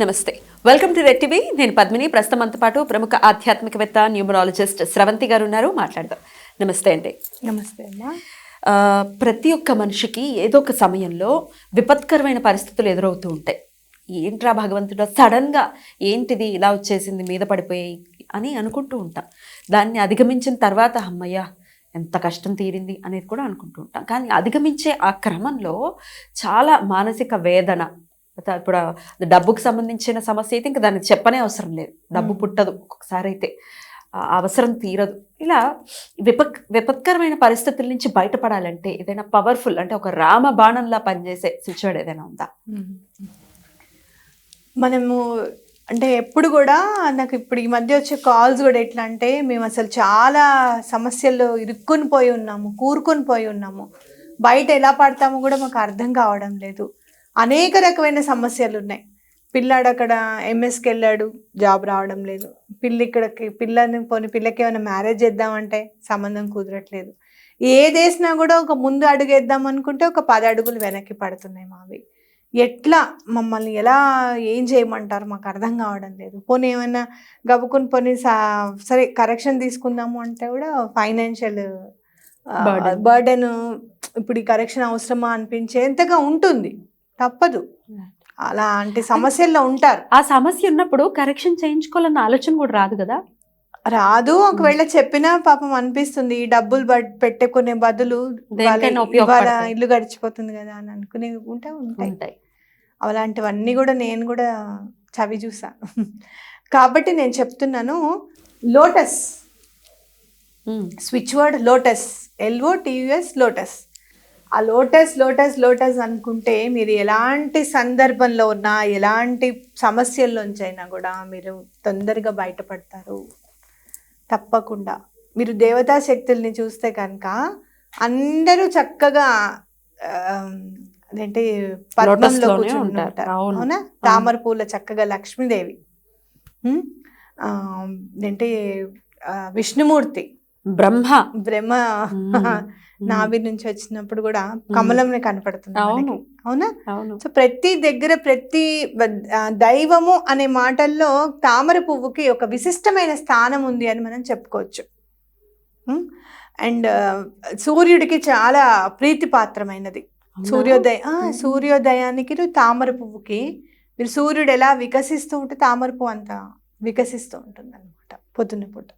నమస్తే, welcome to red TV. నేను పద్మిని. ప్రస్తుతం మనతో పాటు ప్రముఖ ఆధ్యాత్మికవేత్త, న్యూమరాలజిస్ట్ స్రవంతి గారు ఉన్నారు. మాట్లాడదాం. నమస్తే అండి. నమస్తే అమ్మా. ప్రతి ఒక్క మనిషికి ఏదో ఒక సమయంలో విపత్కరమైన పరిస్థితులు ఎదురవుతూ ఉంటాయి. ఏంట్రా భగవంతుడు, సడన్గా ఏంటిది ఇలా వచ్చేసింది, మీద పడిపోయాయి అని అనుకుంటూ ఉంటాం. దాన్ని అధిగమించిన తర్వాత అమ్మయ్య ఎంత కష్టం తీరింది అనేది కూడా అనుకుంటూ ఉంటాం. కానీ అధిగమించే ఆ క్రమంలో చాలా మానసిక వేదన, ఇప్పుడు డబ్బుకు సంబంధించిన సమస్య అయితే ఇంకా దానికి చెప్పనే అవసరం లేదు. డబ్బు పుట్టదు ఒక్కొక్కసారి, అయితే అవసరం తీరదు. ఇలా విపత్కరమైన పరిస్థితుల నుంచి బయటపడాలంటే ఏదైనా పవర్ఫుల్, అంటే ఒక రామ బాణంలా పనిచేసే సిచ్యువేషన్ ఏదైనా ఉందా? మనము అంటే ఎప్పుడు కూడా నాకు ఇప్పుడు ఈ మధ్య వచ్చే కాల్స్ కూడా ఎట్లా అంటే, మేము అసలు చాలా సమస్యల్లో ఇరుక్కుని పోయి ఉన్నాము, కూరుకొని పోయి ఉన్నాము, బయట ఎలా పడతామో కూడా మాకు అర్థం కావడం లేదు. అనేక రకమైన సమస్యలు ఉన్నాయి. పిల్లాడు అక్కడ ఎంఎస్కి వెళ్ళాడు, జాబ్ రావడం లేదు. పిల్లకి ఏమైనా మ్యారేజ్ చేద్దామంటే సంబంధం కుదరట్లేదు. ఏదేసినా కూడా ఒక ముందు అడుగు వేద్దాం అనుకుంటే ఒక 10 అడుగులు వెనక్కి పడుతున్నాయి మావి. ఎట్లా మమ్మల్ని ఎలా ఏం చేయమంటారు మాకు అర్థం కావడం లేదు. పోనీ ఏమైనా గబుకుని సరే కరెక్షన్ తీసుకుందాము అంటే కూడా ఫైనాన్షియల్ బర్డెన్, ఇప్పుడు ఈ కరెక్షన్ అవసరమా అనిపించేంతగా ఉంటుంది. తప్పదు, అలాంటి సమస్యల్లో ఉంటారు. ఆ సమస్య ఉన్నప్పుడు కరెక్షన్ చేయించుకోవాలన్న ఆలోచన కూడా రాదు కదా? రాదు. ఒకవేళ చెప్పినా పాపం అనిపిస్తుంది, ఈ డబ్బులు పెట్టుకునే బదులు ఇల్లు గడిచిపోతుంది కదా అని అనుకునే ఉంటాయి. అలాంటివన్నీ కూడా నేను కూడా చవి చూసాను. కాబట్టి నేను చెప్తున్నాను, lotus, switch word lotus, LOTUS, lotus. ఆ లోటస్ లోటస్ లోటస్ అనుకుంటే మీరు ఎలాంటి సందర్భంలో ఉన్నా, ఎలాంటి సమస్యల్లోంచైనా కూడా మీరు తొందరగా బయటపడతారు తప్పకుండా. మీరు దేవతా శక్తుల్ని చూస్తే కనుక అందరూ చక్కగా అదేంటి పద్మంలో కూర్చుని ఉంటారు. అవునా? తామర పూల చక్కగా లక్ష్మీదేవి, అదేంటి విష్ణుమూర్తి, బ్రహ్మ నాభి నుంచి వచ్చినప్పుడు కూడా కమలంని కనపడుతుంది. అవునా? సో ప్రతి దగ్గర ప్రతి దైవము అనే మాటల్లో తామర పువ్వుకి ఒక విశిష్టమైన స్థానం ఉంది అని మనం చెప్పుకోవచ్చు. అండ్ సూర్యుడికి చాలా ప్రీతిపాత్రమైనది సూర్యోదయానికి తామర పువ్వుకి. మీరు సూర్యుడు ఎలా వికసిస్తూ ఉంటే తామర పువ్వు అంతా వికసిస్తూ ఉంటుంది అనమాట పొద్దున్న పూట.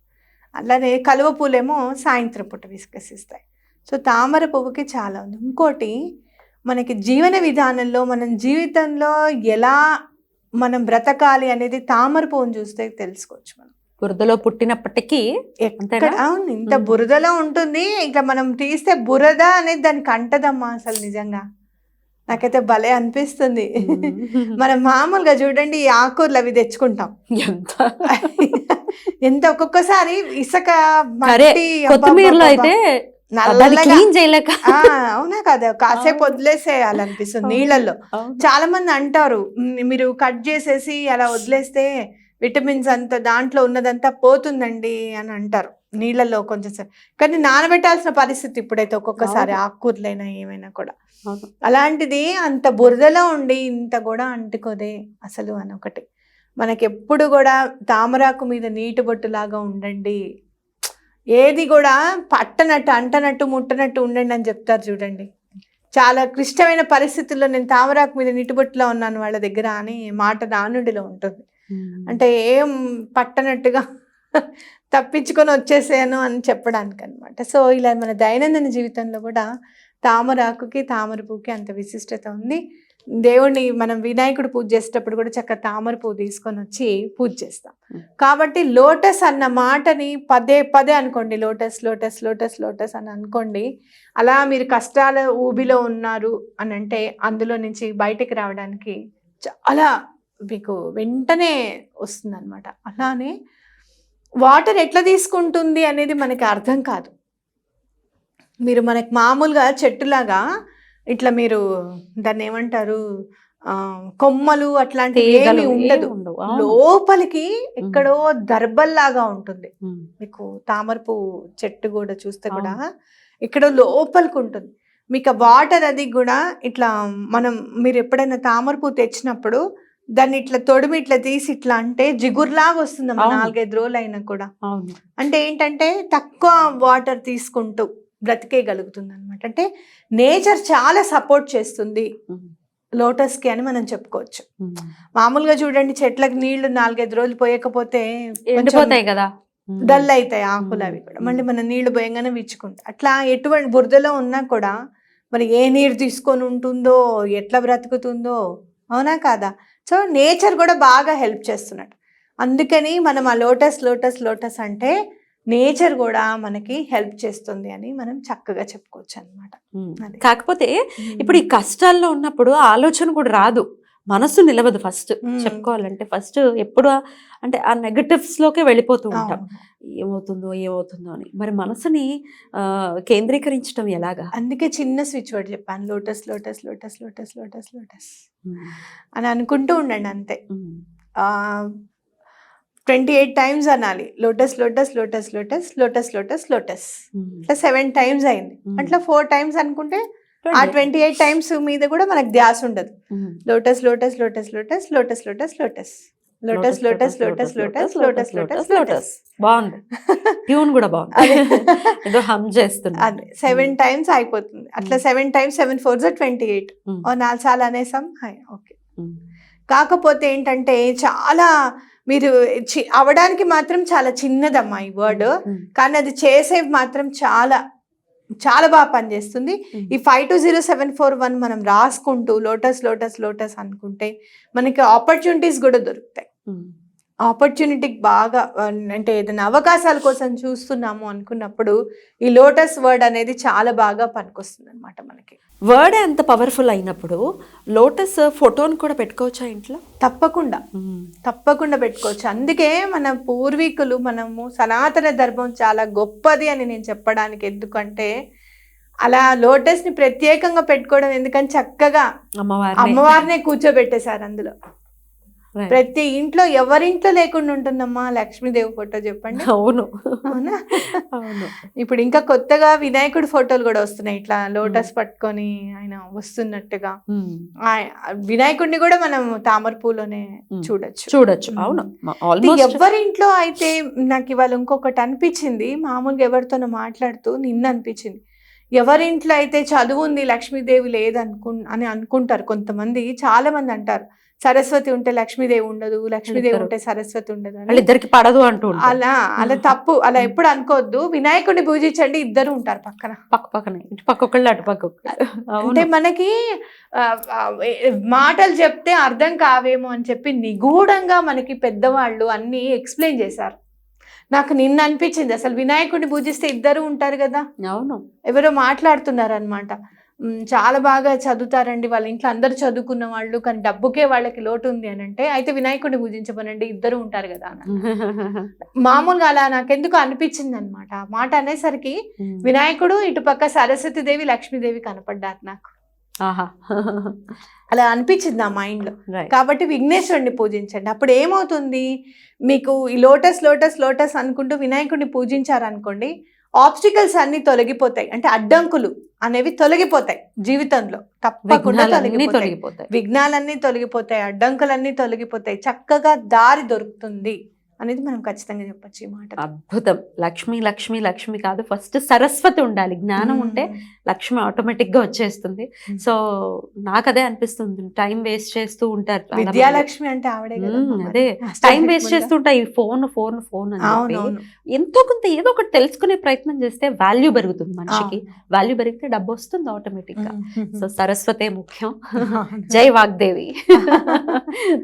అలానే కలువ పూలేమో సాయంత్రం పూట వికసిస్తాయి. సో తామర పువ్వుకి చాలా ఉంది. ఇంకోటి, మనకి జీవన విధానంలో మనం జీవితంలో ఎలా మనం బ్రతకాలి అనేది తామర పువ్వును చూస్తే తెలుసుకోవచ్చు. మనం బురదలో పుట్టినప్పటికీ అవును, ఇంత బురదలో ఉంటుంది, ఇంకా మనం తీస్తే బురద అనేది దానికి అంటదమ్మా. అసలు నిజంగా నాకైతే భలే అనిపిస్తుంది. మనం మామూలుగా చూడండి, ఈ ఆకూరలు అవి తెచ్చుకుంటాం, ఎంత ఒక్కొక్కసారి ఇసుక కొత్తిమీరలో అయితే అవునా కదా, కాసేపు వదిలేసేయాలనిపిస్తుంది నీళ్ళల్లో. చాలా మంది అంటారు, మీరు కట్ చేసేసి అలా వదిలేస్తే విటమిన్స్ అంతా దాంట్లో ఉన్నదంతా పోతుందండి అని అంటారు నీళ్ళల్లో కొంచెం. కానీ నానబెట్టాల్సిన పరిస్థితి ఇప్పుడైతే ఒక్కొక్కసారి ఆకుకూరలైనా ఏమైనా కూడా. అలాంటిది అంత బురదలో ఉండి ఇంత కూడా అంటుకోదే అసలు అని ఒకటి. మనకి ఎప్పుడు కూడా తామరాకు మీద నీటి బొట్టులాగా ఉండండి, ఏది కూడా పట్టనట్టు అంటనట్టు ముట్టనట్టు ఉండండి అని చెప్తారు చూడండి. చాలా క్లిష్టమైన పరిస్థితుల్లో నేను తామరాకు మీద నీటిబొట్టులో ఉన్నాను వాళ్ళ దగ్గర అని మాట నానుడిలో ఉంటుంది. అంటే ఏం పట్టనట్టుగా తప్పించుకొని వచ్చేసాను అని చెప్పడానికి అనమాట. సో ఇలా మన దైనందిన జీవితంలో కూడా తామరాకుకి తామర పువ్వుకి అంత విశిష్టత ఉంది. దేవుణ్ణి మనం వినాయకుడు పూజ చేసేటప్పుడు కూడా చక్కగా తామర పువ్వు తీసుకొని వచ్చి పూజ చేస్తాం. కాబట్టి లోటస్ అన్న మాటని పదే పదే అనుకోండి, లోటస్ లోటస్ లోటస్ లోటస్ అని అనుకోండి. అలా మీరు కష్టాల ఊబిలో ఉన్నారు అని అంటే అందులో నుంచి బయటికి రావడానికి చాలా మీకు వెంటనే వస్తుంది అనమాట. అలానే వాటర్ ఎట్లా తీసుకుంటుంది అనేది మనకి అర్థం కాదు. మీరు మనకి మామూలుగా చెట్టులాగా ఇట్లా మీరు దాన్ని ఏమంటారు, కొమ్మలు అట్లాంటివి ఏమీ ఉండదు. లోపలికి ఎక్కడో దర్బల్లాగా ఉంటుంది. మీకు తామర పువ్వు చెట్టు కూడా చూస్తే కూడా ఎక్కడో లోపలికి ఉంటుంది. మీకు వాటర్ అది కూడా ఇట్లా మీరు ఎప్పుడైనా తామర పువ్వు తెచ్చినప్పుడు దాన్ని ఇట్లా తొడిమి ఇట్లా తీసి ఇట్లా అంటే జిగురులాగా వస్తుందమ్మా అవును. 4-5 రోజులు అయినా కూడా. అవును. అంటే ఏంటంటే తక్కువ వాటర్ తీసుకుంటూ బ్రతికేయగలుగుతుంది అనమాట. అంటే నేచర్ చాలా సపోర్ట్ చేస్తుంది లోటస్ కి అని మనం చెప్పుకోవచ్చు. మామూలుగా చూడండి చెట్లకు నీళ్లు 4-5 రోజులు పోయకపోతే ఎండిపోతాయి కదా, డల్ అవుతాయి ఆకులు అవి కూడా. మళ్ళీ మనం నీళ్లు పోయంగానే విచ్చుకుంటాయి. అట్లా ఎటువంటి బురదలో ఉన్నా కూడా మరి ఏ నీరు తీసుకొని ఉంటుందో, ఎట్లా బ్రతుకుతుందో, అవునా కాదా? సో నేచర్ కూడా బాగా హెల్ప్ చేస్తున్నట్టు. అందుకని మనం ఆ లోటస్ లోటస్ లోటస్ అంటే నేచర్ కూడా మనకి హెల్ప్ చేస్తుంది అని మనం చక్కగా చెప్పుకోవచ్చు అనమాట. కాకపోతే ఇప్పుడు ఈ కష్టాల్లో ఉన్నప్పుడు ఆలోచన కూడా రాదు, మనసు నిలవదు. ఫస్ట్ చెప్పుకోవాలంటే ఫస్ట్ ఎప్పుడు అంటే ఆ నెగటివ్స్ లోకే వెళ్ళిపోతూ ఉంటాం, ఏమవుతుందో ఏమవుతుందో అని. మరి మనసుని కేంద్రీకరించడం ఎలాగా? అందుకే చిన్న స్విచ్ వర్డ్ చెప్పాను, lotus lotus lotus lotus lotus lotus అని అనుకుంటూ ఉండండి అంతే. 28 times అనాలి lotus lotus lotus lotus lotus lotus lotus. ఇట్లా 7 times అయింది. అట్లా 4 times అనుకుంటే ఆ 28 times మీద కూడా మనకు ధ్యాస ఉండదు. Lotus lotus lotus lotus lotus lotus lotus lotus lotus lotus lotus lotus lotus lotus. బాగుంది, ట్యూన్ కూడా బాగుంది, ఏదో హమ్ చేస్తుంది. అదే 7 times అయిపోతుంది. అట్లా 7 times 7 4s 28. 4 సార్లు అనేసాం. ఓకే. కాకపోతే ఏంటంటే చాలా మీరు అవడానికి మాత్రం చాలా చిన్నదమ్మా ఈ వర్డ్, కానీ అది చేసేవి మాత్రం చాలా చాలా బాగా పనిచేస్తుంది. ఈ 520741 మనం రాసుకుంటూ లోటస్ లోటస్ లోటస్ అనుకుంటే మనకి ఆపర్చునిటీస్ కూడా దొరుకుతాయి. ఆపర్చునిటీకి బాగా అంటే ఏదైనా అవకాశాల కోసం చూస్తున్నాము అనుకున్నప్పుడు ఈ లోటస్ వర్డ్ అనేది చాలా బాగా పనికొస్తుంది అనమాట మనకి. వర్డ్ ఎంత పవర్ఫుల్ అయినప్పుడు లోటస్ ఫోటోని కూడా పెట్టుకోవచ్చా ఇంట్లో? తప్పకుండా తప్పకుండా పెట్టుకోవచ్చు. అందుకే మన పూర్వీకులు మనము సనాతన ధర్మం చాలా గొప్పది అని నేను చెప్పడానికి. ఎందుకంటే అలా లోటస్ ని ప్రత్యేకంగా పెట్టుకోవడం ఎందుకని చక్కగా అమ్మవారినే కూర్చోబెట్టేశారు అందులో. ప్రతి ఇంట్లో ఎవరింట్లో లేకుండా ఉంటుందమ్మా లక్ష్మీదేవి ఫోటో చెప్పండి. అవును అవునా? అవును. ఇప్పుడు ఇంకా కొత్తగా వినాయకుడి ఫోటోలు కూడా వస్తున్నాయి, ఇట్లా లోటస్ పట్టుకొని ఆయన వస్తున్నట్టుగా. వినాయకుడిని కూడా మనం తామర పూలోనే చూడొచ్చు. అవును. ఎవరింట్లో అయితే నాకు ఇవాళ ఇంకొకటి అనిపించింది, మామూలుగా ఎవరితోనో మాట్లాడుతూ నిన్న అనిపించింది, ఎవరింట్లో అయితే చదువు ఉంది లక్ష్మీదేవి అని అనుకుంటారు కొంతమంది. చాలా మంది అంటారు సరస్వతి ఉంటే లక్ష్మీదేవి ఉండదు, లక్ష్మీదేవి ఉంటే సరస్వతి ఉండదు అని. ఇద్దరికి పడదు అంటూ. అలా తప్పు, అలా ఎప్పుడు అనుకోవద్దు. వినాయకుడిని పూజించండి, ఇద్దరు ఉంటారు పక్కనే, ఇటు పక్కొకళ్ళు అటు పక్కొకళ్ళు. అంటే మనకి మాటలు చెప్తే అర్థం కావేమో అని చెప్పి నిగూఢంగా మనకి పెద్దవాళ్ళు అన్ని ఎక్స్ప్లెయిన్ చేశారు. నాకు నిన్న అనిపించింది అసలు వినాయకుడిని పూజిస్తే ఇద్దరు ఉంటారు కదా. అవును. ఎవరో మాట్లాడుతున్నారు అనమాట, చాలా బాగా చదువుతారండి వాళ్ళ ఇంట్లో అందరు చదువుకున్న వాళ్ళు, కానీ డబ్బుకే వాళ్ళకి లోటు ఉంది అని అంటే, అయితే వినాయకుడిని పూజించమనండి ఇద్దరు ఉంటారు కదా అన్న. మామూలుగా అలా నాకెందుకు అనిపించింది అనమాట. ఆ మాట అనేసరికి వినాయకుడు ఇటుపక్క సరస్వతీదేవి లక్ష్మీదేవి కనపడ్డారు నాకు. అలా అనిపించింది నా మైండ్ లో. కాబట్టి విఘ్నేశ్వరుడిని పూజించండి. అప్పుడు ఏమవుతుంది, మీకు ఈ లోటస్ లోటస్ లోటస్ అనుకుంటూ వినాయకుడిని పూజించారనుకోండి, ఆబ్స్టికల్స్ అన్ని తొలగిపోతాయి. అంటే అడ్డంకులు అనేవి తొలగిపోతాయి జీవితంలో, తప్పకుండా తొలగిపోతాయి. విఘ్నాలన్నీ తొలగిపోతాయి, అడ్డంకులన్నీ తొలగిపోతాయి, చక్కగా దారి దొరుకుతుంది అనేది మనం ఖచ్చితంగా చెప్పచ్చు ఈ మాట. అద్భుతం. లక్ష్మి లక్ష్మి లక్ష్మి కాదు, ఫస్ట్ సరస్వతి ఉండాలి. జ్ఞానం ఉంటే లక్ష్మి ఆటోమేటిక్ గా వచ్చేస్తుంది. సో నాకు అదే అనిపిస్తుంది, టైం వేస్ట్ చేస్తూ ఉంటారు. విద్యాలక్ష్మి అంటే ఆవిడే కదా. అదే టైం వేస్ట్ చేస్తుంటా ఈ ఫోన్ ఫోన్ ఫోన్ అని చెప్పి. ఎంతో కొంత ఏదో ఒకటి తెలుసుకునే ప్రయత్నం చేస్తే వాల్యూ పెరుగుతుంది మనిషికి. వాల్యూ పెరిగితే డబ్బు వస్తుంది ఆటోమేటిక్ గా. సో సరస్వతే ముఖ్యం. జై Vagdevi.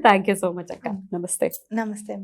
Thank you so much అక్క. నమస్తే. నమస్తే.